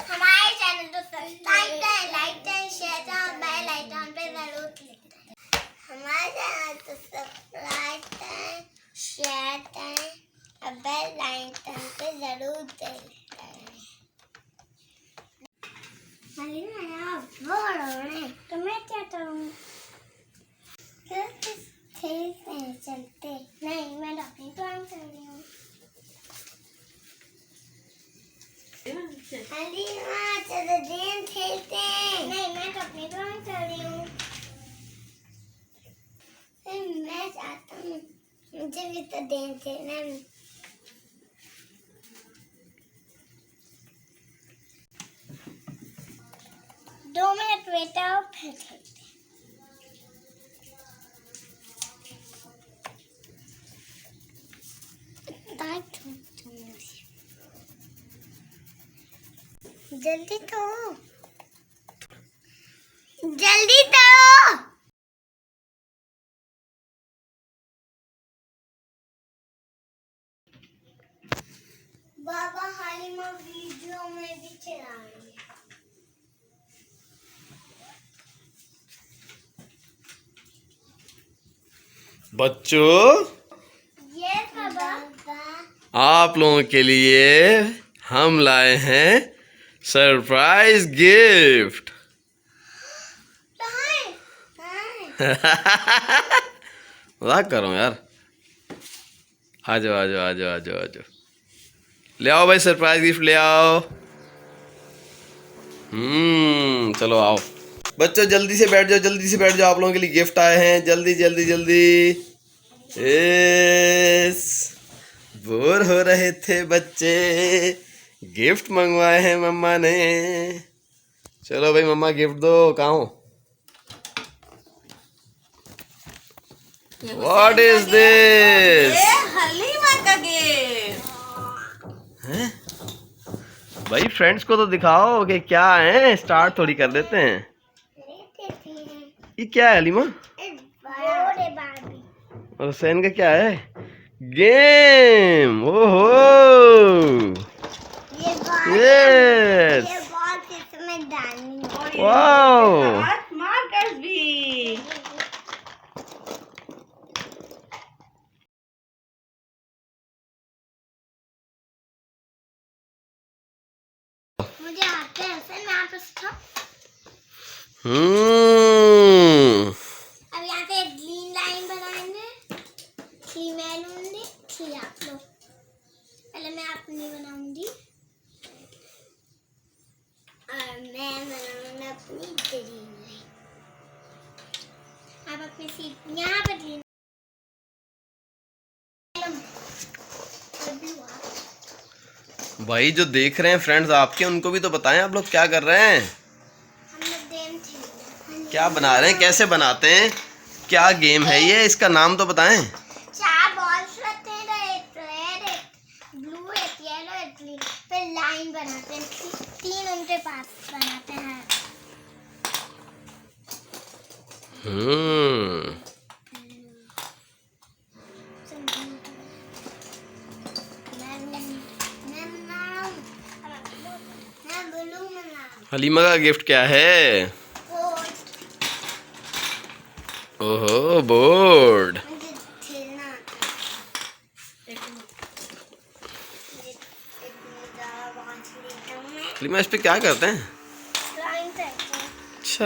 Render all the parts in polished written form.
हमारे चैनल को सब्सक्राइब करें, लाइक करें, शेयर करें, बेल आइकन पे जरूर क्लिक करें। हमारे चैनल को सब्सक्राइब करें, शेयर करें और बेल आइकन पे जरूर क्लिक करें। तो मैं क्या करूँ? चलते नहीं, मैं अपनी ड्राइंग कर रही हूँ। चलो गेम खेलते हैं। नहीं, मैं तो अपनी ड्राइंग कर रही हूँ। मैं चाहता हूँ मुझे भी तो गेम खेलना है। 2 मिनट वेट करो फिर खेलते हैं। जल्दी तो, जल्दी तो। बाबा हालिमा वीडियो में भी चला रही है। बच्चों, ये बाबा आप लोगों के लिए हम लाए हैं सरप्राइज गिफ्ट। मजाक कर रहा हूँ यार। आ जाओ आ जाओ आ जाओ आ जाओ आ जाओ, ले आओ भाई सरप्राइज गिफ्ट ले आओ। चलो आओ बच्चों, जल्दी से बैठ जाओ, जल्दी से बैठ जाओ, आप लोगों के लिए गिफ्ट आए हैं। जल्दी जल्दी जल्दी। यस, बोर हो रहे थे बच्चे, गिफ्ट मंगवाए हैं मम्मा ने। चलो भाई मम्मा गिफ्ट दो। कहाँ हो? What is this? हलीमा का गिफ्ट हैं? भाई फ्रेंड्स को तो दिखाओ कि क्या है। स्टार्ट थोड़ी कर देते हैं। ये क्या है हलीमा? और हुसैन का क्या है? गेम। ओहो, यस, वाओ, मार्कर्स भी। मुझे आते हैं फिर मैं आप इसका अब यहाँ से एक ग्रीन लाइन बनाएंगे। 3 मैं लूंगी, 3 आप लोग। पहले मैं अपनी बनाऊंगी और मैं बनाऊंगी अपनी ग्रीन लाइन। आप अपनी सीट यहाँ पर ग्रीन भाई जो देख रहे हैं फ्रेंड्स आपके, उनको भी तो बताएं आप लोग क्या कर रहे हैं। हम लोग गेम खेल रहे हैं। क्या बना रहे हैं, कैसे बनाते हैं, क्या गेम है ये, इसका नाम तो बताएं। 4 बॉल्स रखते हैं, एक रेड, एक ब्लू, एक येलो, एक ग्रीन। फिर लाइन बनाते हैं, 3 उनके पास बनाते हैं। हलीमा का गिफ्ट क्या है? ओहो, बोर्ड। मुझे खेलना आता है। हलीमा इस पे क्या करते हैं? ड्राइंग करते हैं। अच्छा,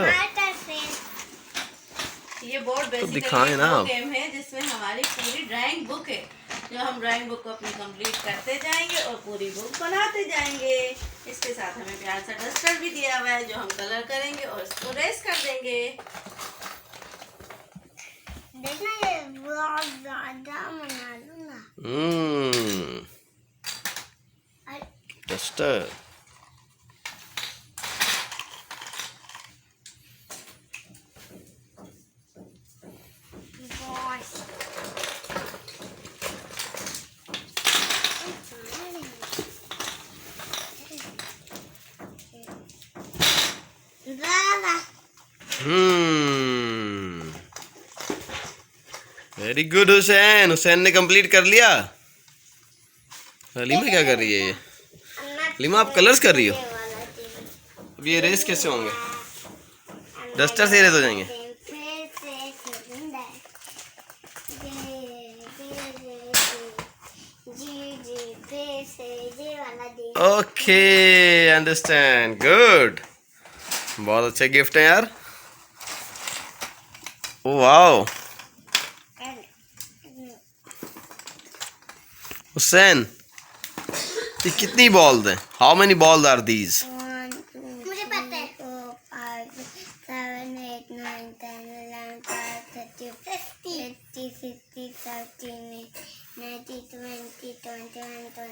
ये बोर्ड बेसिकली दिखाएं ना आप। गेम है जिसमें हमारी पूरी ड्राइंग बुक है, जो हम ड्राइंग बुक को अपनी कंप्लीट करते जाएंगे और पूरी बुक बनाते जाएंगे। इसके साथ हमें प्यार सा डस्टर भी दिया हुआ है जो हम कलर करेंगे और इसको रेस कर देंगे। देखना ये बहुत ज्यादा बना लूंगा। Duster. Very good Hussain. Hussain ने कंप्लीट कर लिया। हलीमा क्या कर रही है ये? हलीमा आप कलर्स कर रही हो? अब ये रेस कैसे होंगे? डस्टर से रेस हो जाएंगे। Okay, understand, good. बहुत अच्छे गिफ्ट है यार। ओ वाओ हुसैन, ये कितनी बॉल्स हैं? How many balls are these? मुझे पता है। 5, 7, 8, 9, 10, 11, 12, 13, 15, 16, 17, 19, 20, 21, 22,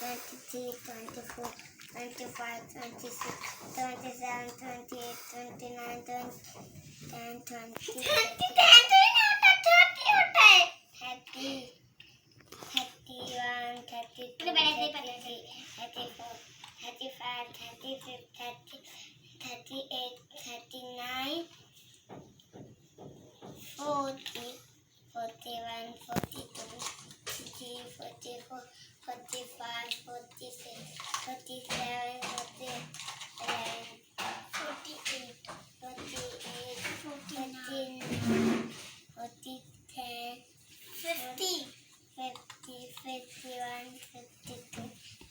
23, 24, 25, 26, 27, 28, 29, 30, 31, 32, 33, 34, 35, 36, 38, 39, 40, 41, 42, 43, 44, 45, 46, 47, 48, 49, 50, 51, 52,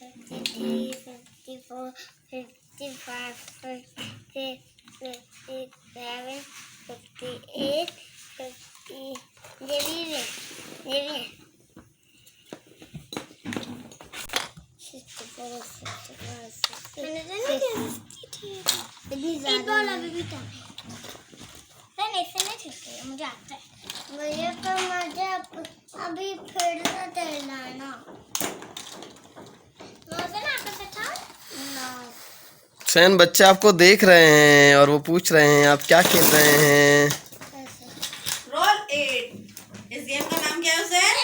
53, 54, 55, 56, 57, 58, 50, ये भी है 64, 65, 66 अभी भी कम है। ऐसे नहीं छूटते, मुझे आता है। मुझे तो मुझे अभी फिर से तैरना है ना। हुसैन, बच्चे आपको देख रहे हैं और वो पूछ रहे हैं आप क्या खेल रहे हैं। रोल 8। इस गेम का नाम क्या है हुसैन?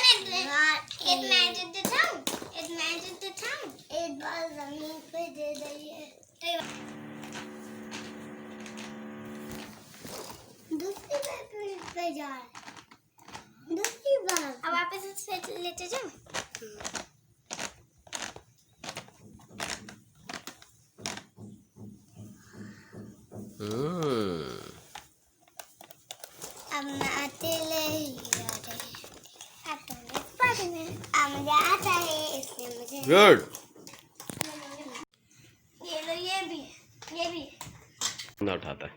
एक बार जमीन पे दे दीजिए। दूसरी बार पे जा रहा है। दूसरी बार अब वापस से लेते जाओ। अब मैं अकेले ही जा रही हूँ। अब तो मैं पढ़ने। अब मुझे आता है इसलिए मुझे। गुड। ये लो, ये भी है, ये भी है। ना उठाता है।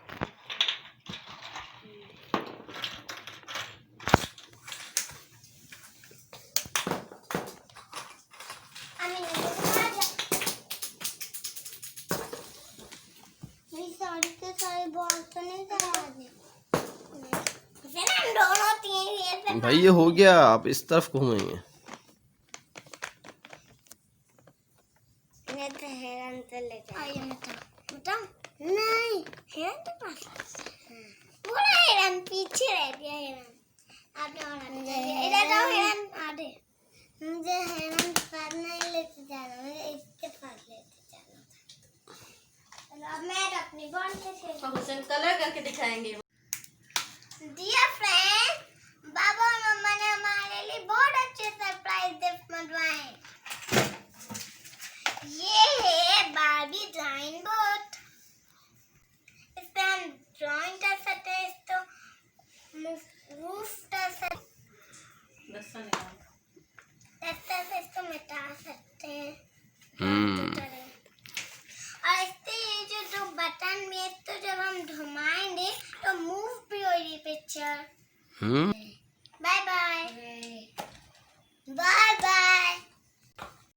सारे बॉल तो नहीं करा दोनों तीन भाई ये हो गया, आप इस तरफ घूमेंगे। मैं तो हेरन पे ले जाऊँ। बताऊँ? नहीं, हेरन तो पास। पूरा हेरन पीछे रह गया हेरन। आप इधर जाओ हेरन आधे। मुझे हेरन पास नहीं लेते जाना, मुझे इसके पास लेते जाना था। अब मैं अपनी बॉल से खेलूँ। हम हुसैन कलर करके दिखाएंगे। डियर फ्रेंड, बाबा और मम्मा ने हमारे लिए बहुत अच्छे सरप्राइज गिफ्ट मंगवाए हैं। ये है बारबी ड्राइंग बोर्ड। इस पे हम ड्राइंग कर सकते हैं, इसको रूफ कर सकते हैं, दस्तर से इसको मिटा सकते हैं। और इसके ये जो दो बटन में तो जब हम घुमाएंगे तो मूव भी होगी पिक्चर।